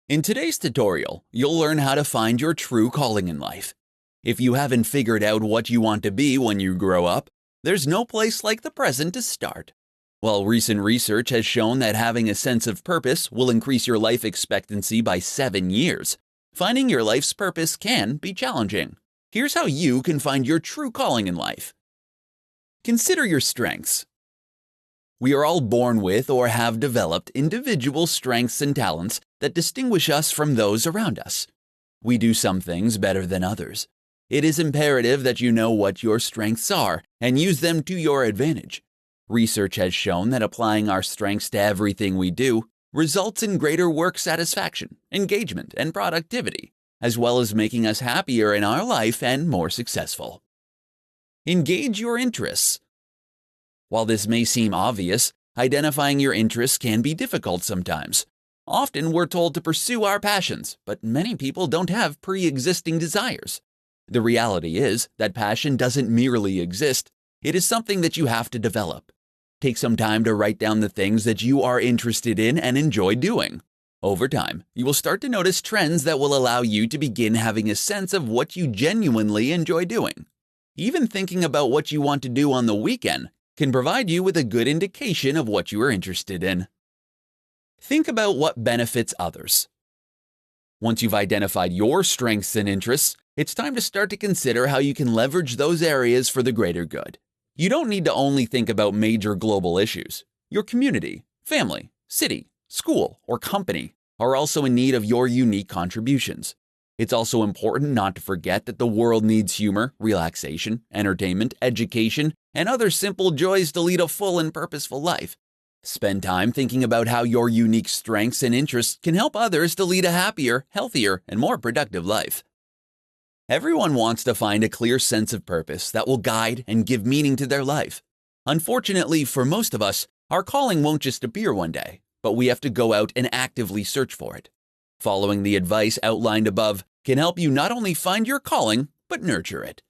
In today's tutorial, you'll learn how to find your true calling in life. If you haven't figured out what you want to be when you grow up, there's no place like the present to start. While recent research has shown that having a sense of purpose will increase your life expectancy by 7 years, finding your life's purpose can be challenging. Here's how you can find your true calling in life. Consider your strengths. We are all born with or have developed individual strengths and talents that distinguish us from those around us. We do some things better than others. It is imperative that you know what your strengths are and use them to your advantage. Research has shown that applying our strengths to everything we do results in greater work satisfaction, engagement, and productivity, as well as making us happier in our life and more successful. Engage your interests. While this may seem obvious, identifying your interests can be difficult sometimes. Often we're told to pursue our passions, but many people don't have pre-existing desires. The reality is that passion doesn't merely exist, it is something that you have to develop. Take some time to write down the things that you are interested in and enjoy doing. Over time, you will start to notice trends that will allow you to begin having a sense of what you genuinely enjoy doing. Even thinking about what you want to do on the weekend can provide you with a good indication of what you are interested in. Think about what benefits others. Once you've identified your strengths and interests, it's time to start to consider how you can leverage those areas for the greater good. You don't need to only think about major global issues. Your community, family, city, school, or company are also in need of your unique contributions. It's also important not to forget that the world needs humor, relaxation, entertainment, education, and other simple joys to lead a full and purposeful life. Spend time thinking about how your unique strengths and interests can help others to lead a happier, healthier, and more productive life. Everyone wants to find a clear sense of purpose that will guide and give meaning to their life. Unfortunately, for most of us, our calling won't just appear one day, but we have to go out and actively search for it. Following the advice outlined above can help you not only find your calling, but nurture it.